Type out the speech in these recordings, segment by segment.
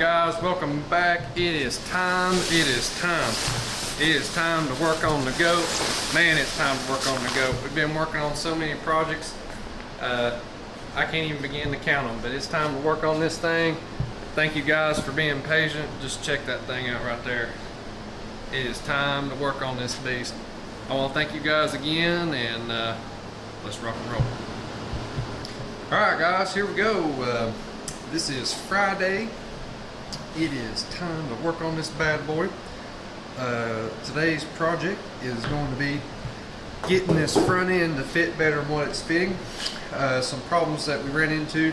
Guys, welcome back. It is time to work on the goat. Man, it's time to work on the goat. We've been working on so many projects, I can't even begin to count them, but it's time to work on this thing. Thank you guys for being patient. Just check that thing out right there. It is time to work on this beast. I want to thank you guys again, and let's rock and roll. Alright guys, here we go. This is Friday. It is time to work on this bad boy. Today's project is going to be getting this front end to fit better than what it's fitting. Some problems that we ran into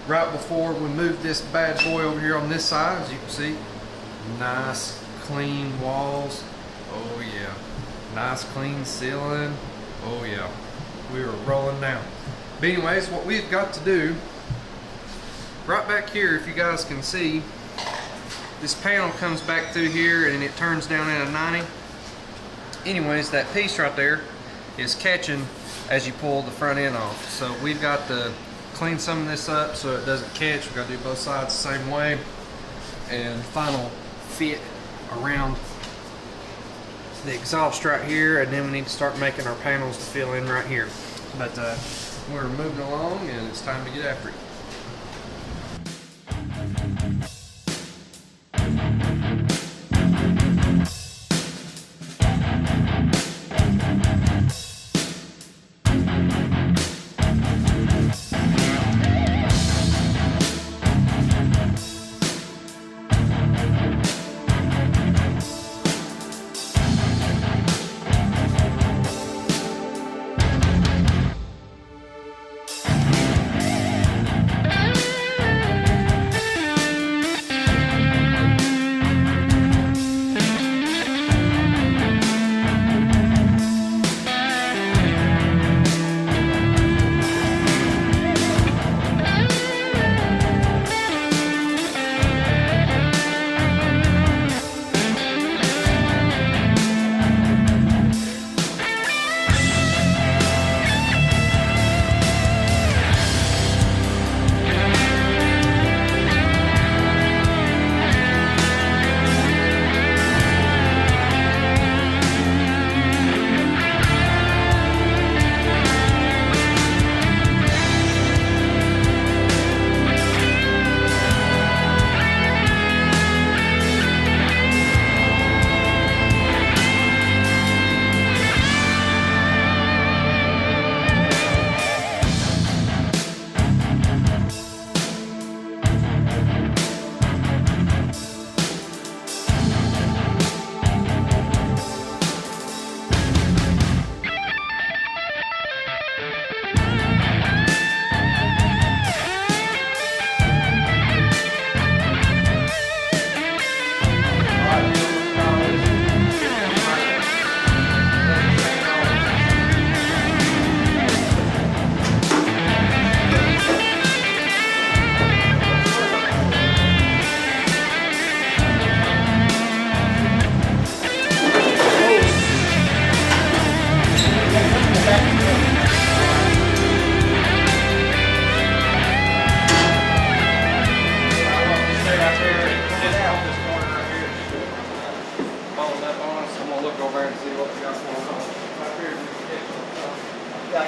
right before we moved this bad boy over here on this side. As you can see, nice clean walls. Oh yeah. Nice clean ceiling. Oh yeah. We were rolling now. But anyways, what we've got to do, right back here, if you guys can see, this panel comes back through here and it turns down at a 90. Anyways, that piece right there is catching as you pull the front end off. So we've got to clean some of this up so it doesn't catch. We've got to do both sides the same way. And final fit around the exhaust right here, and then we need to start making our panels to fill in right here. But we're moving along and it's time to get after it.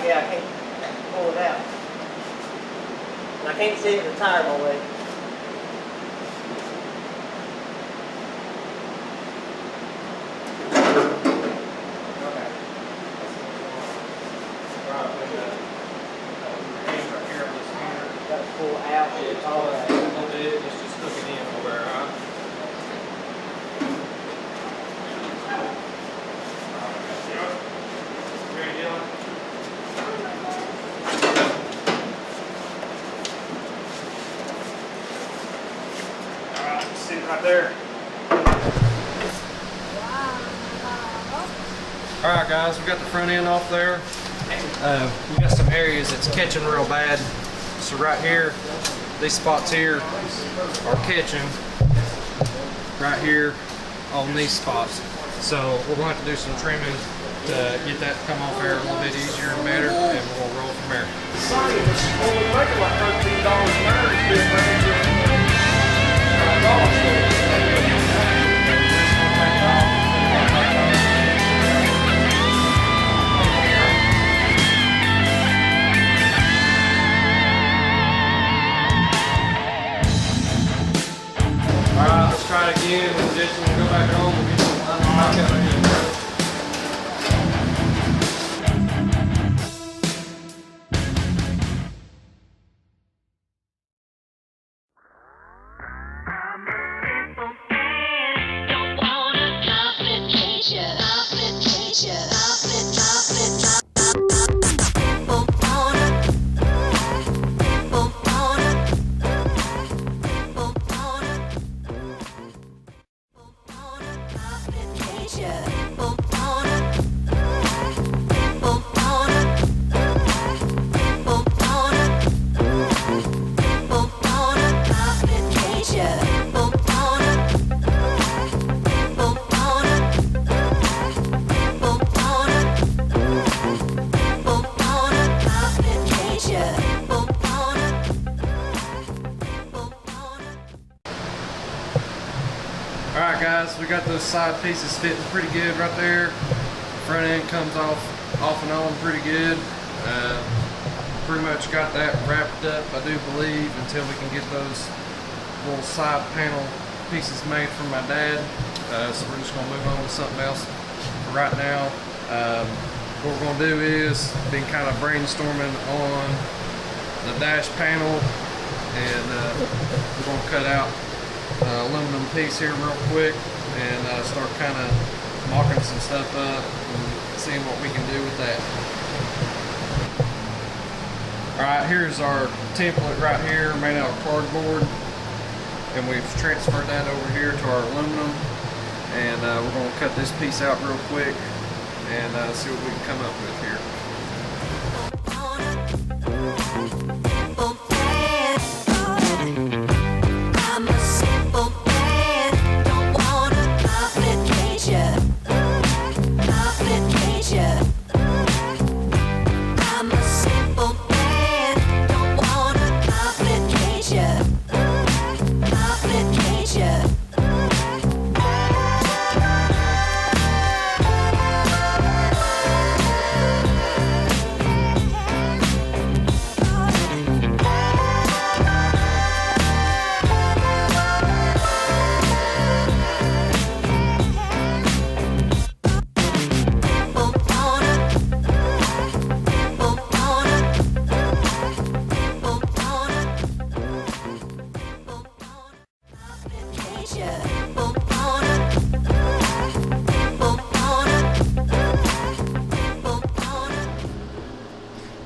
Yeah, I can't pull it out. And I can't see the tire my way. Got to pull out. It's all right. It's just hooking in over there, right? Ready, Dylan? Right there. Alright guys, we got the front end off there. We got some areas that's catching real bad. So right here, these spots here are catching right here on these spots. So we're going to have to do some trimming to get that to come off there a little bit easier and better, and we'll roll from there. $13 an hour. Alright, let's try it again. We'll just go back home and get some line back out again. Alright guys, we got those side pieces fitting pretty good right there. Front end comes off and on pretty good. Pretty much got that wrapped up, I do believe, until we can get those little side panel pieces made for my dad. So we're just going to move on to something else for right now. What we're going to do is been kind of brainstorming on the dash panel, and we're going to cut out aluminum piece here real quick and start kind of mocking some stuff up and seeing what we can do with that. Alright, here's our template right here made out of cardboard, and we've transferred that over here to our aluminum, and we're going to cut this piece out real quick and see what we can come up with here.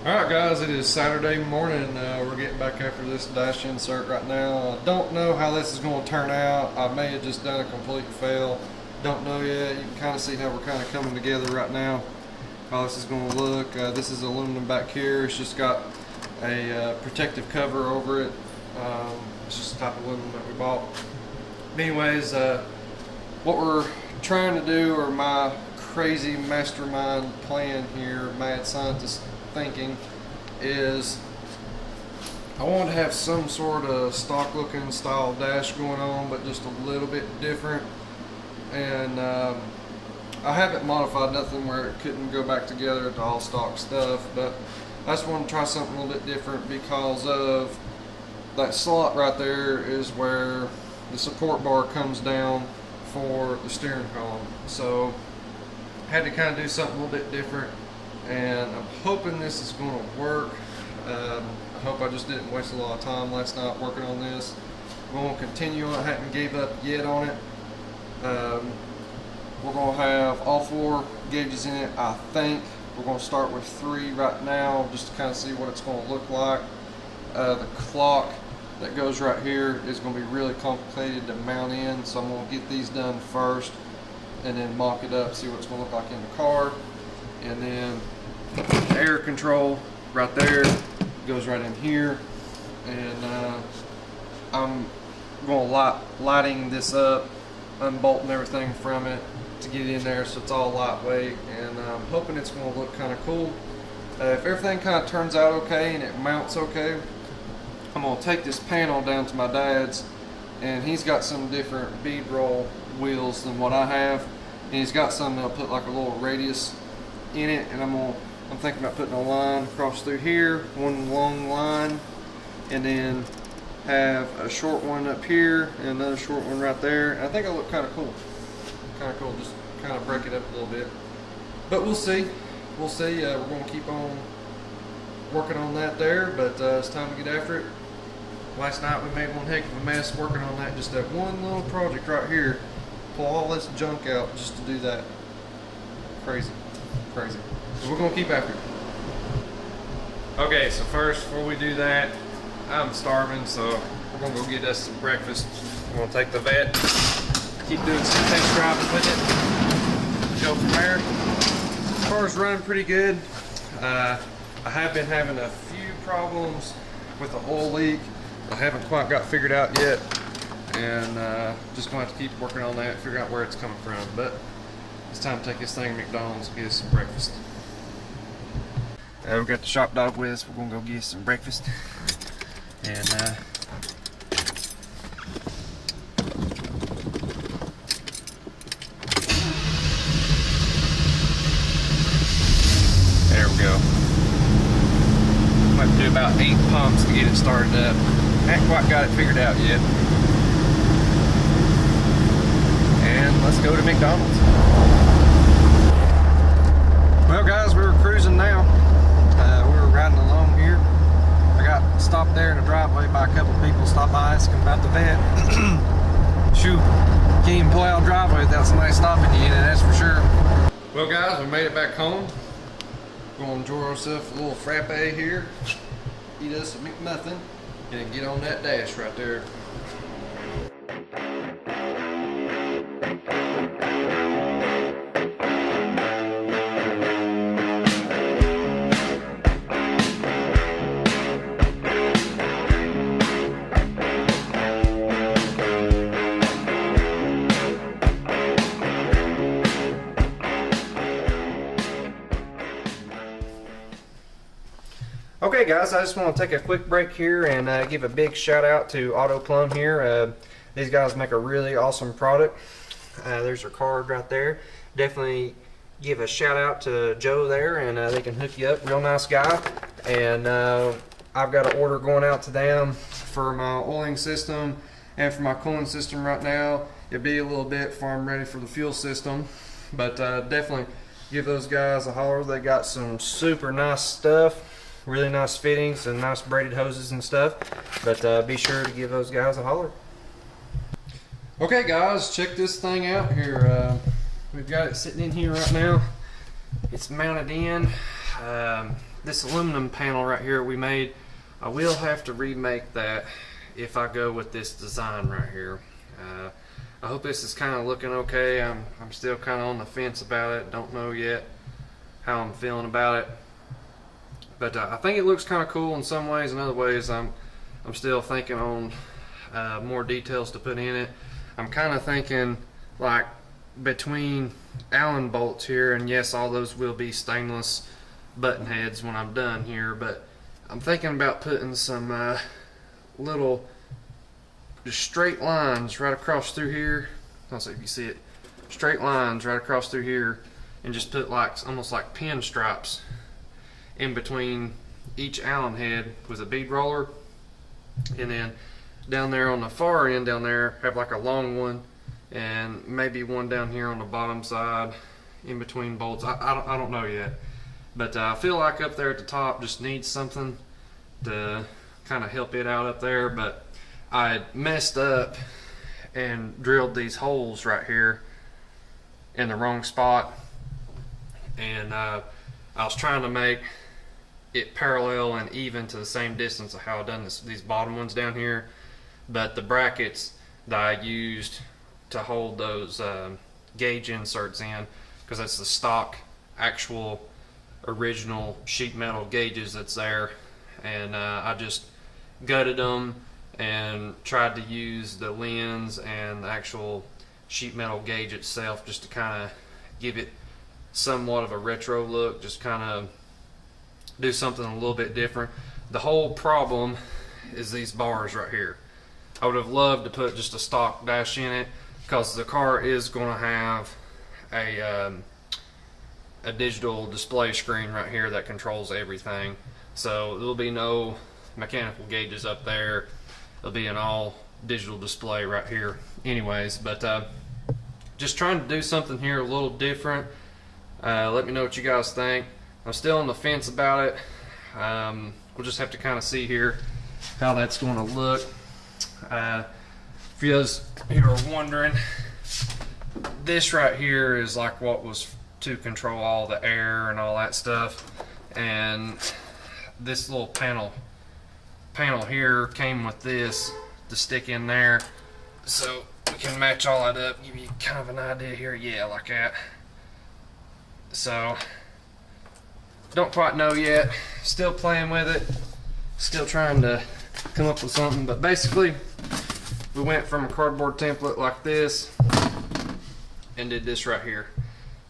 Alright guys, it is Saturday morning. We're getting back after this dash insert right now. I don't know how this is going to turn out. I may have just done a complete fail. Don't know yet. You can kind of see how we're kind of coming together right now. How this is going to look. This is aluminum back here. It's just got a protective cover over it. It's just the type of aluminum that we bought. But anyways, what we're trying to do, or my crazy mastermind plan here, mad scientist thinking, is I want to have some sort of stock looking style dash going on, but just a little bit different. And I haven't modified nothing where it couldn't go back together to all stock stuff, but I just want to try something a little bit different because of that slot right there is where the support bar comes down for the steering column. So I had to kind of do something a little bit different, and I'm hoping this is going to work. I hope I just didn't waste a lot of time last night working on this. We're going to continue on. I haven't gave up yet on it. We're going to have all 4 gauges in it, I think. We're going to start with 3 right now just to kind of see what it's going to look like. The clock that goes right here is going to be really complicated to mount in, so I'm going to get these done first and then mock it up, see what it's going to look like in the car. And then the air control right there goes right in here, and I'm going to lighting this up, unbolting everything from it to get it in there so it's all lightweight, and I'm hoping it's going to look kind of cool. If everything kind of turns out okay and it mounts okay, I'm going to take this panel down to my dad's and he's got some different bead roll wheels than what I have, and he's got some that'll put like a little radius in it, and I'm thinking about putting a line across through here, one long line, and then have a short one up here and another short one right there. And I think it'll look kind of cool. Just kind of break it up a little bit. But we'll see. We'll see. We're going to keep on working on that there, but it's time to get after it. Last night we made one heck of a mess working on that. Just that one little project right here. Pull all this junk out just to do that. Crazy. Crazy. So we're going to keep after it. Okay, so first, before we do that, I'm starving, so we're gonna go get us some breakfast. We're gonna take the vet, keep doing some test driving with it, go from there. The car's running pretty good. I have been having a few problems with the oil leak. I haven't quite got figured out yet, and just gonna have to keep working on that, figure out where it's coming from. But it's time to take this thing to McDonald's and get us some breakfast. We've got the shop dog with us. We're gonna go get us some breakfast. And there we go. Might have to do about 8 pumps to get it started up. Haven't quite got it figured out yet. And let's go to McDonald's. Well guys, we were cruising now. We were riding along here. I got stopped there in the driveway by a couple people, stopped by asking about the vet. Shoot, can't even pull out a driveway without somebody stopping you in it, that's for sure. Well guys, we made it back home. We're gonna enjoy ourselves a little frappe here, eat us a McMuffin, and get on that dash right there. Okay guys, I just want to take a quick break here and give a big shout out to Auto Plumb here. These guys make a really awesome product. There's their card right there. Definitely give a shout out to Joe there, and they can hook you up. Real nice guy. And I've got an order going out to them for my oiling system and for my cooling system right now. It'll be a little bit before I'm ready for the fuel system, but definitely give those guys a holler. They got some super nice stuff. Really nice fittings and nice braided hoses and stuff, but be sure to give those guys a holler. Okay guys, check this thing out here. We've got it sitting in here right now. It's mounted in. This aluminum panel right here we made, I will have to remake that if I go with this design right here. I hope this is kind of looking okay. I'm still kind of on the fence about it. Don't know yet how I'm feeling about it. But I think it looks kind of cool in some ways. In other ways, I'm still thinking on more details to put in it. I'm kind of thinking like between Allen bolts here, and yes, all those will be stainless button heads when I'm done here, but I'm thinking about putting some little just straight lines right across through here. I'll see if you see it. Straight lines right across through here, and just put like almost like pin stripes in between each Allen head with a bead roller, and then down there on the far end down there have like a long one, and maybe one down here on the bottom side in between bolts. I don't know yet, but I feel like up there at the top just needs something to kind of help it out up there. But I messed up and drilled these holes right here in the wrong spot, and I was trying to make it parallel and even to the same distance of how I've done these bottom ones down here, but the brackets that I used to hold those gauge inserts in, because that's the stock actual original sheet metal gauges that's there, and I just gutted them and tried to use the lens and the actual sheet metal gauge itself just to kind of give it somewhat of a retro look, just kind of do something a little bit different. The whole problem is these bars right here. I would have loved to put just a stock dash in it, because the car is going to have a digital display screen right here that controls everything. So there'll be no mechanical gauges up there. It'll be an all digital display right here anyways. But just trying to do something here a little different. Let me know what you guys think. I'm still on the fence about it. We'll just have to kind of see here how that's going to look. For those who are wondering, this right here is like what was to control all the air and all that stuff, and this little panel here came with this to stick in there, so we can match all that up, give you kind of an idea here. Yeah, like that. So don't quite know yet, still playing with it, still trying to come up with something. But basically we went from a cardboard template like this and did this right here.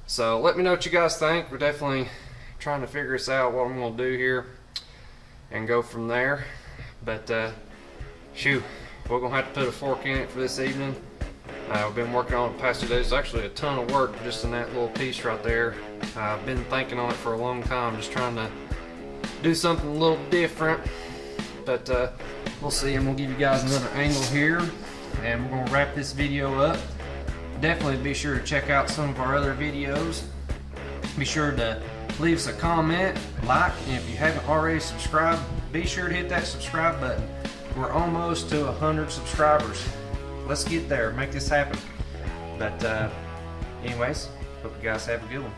So let me know what you guys think. We're definitely trying to figure this out, what I'm going to do here, and go from there. But shoot, we're going to have to put a fork in it for this evening. We've been working on it the past 2 days. It's actually a ton of work just in that little piece right there. I've been thinking on it for a long time, just trying to do something a little different. But we'll see, and we'll give you guys another angle here, and we're going to wrap this video up. Definitely be sure to check out some of our other videos. Be sure to leave us a comment, like, and if you haven't already subscribed, be sure to hit that subscribe button. We're almost to 100 subscribers. Let's get there, make this happen. But anyways, hope you guys have a good one.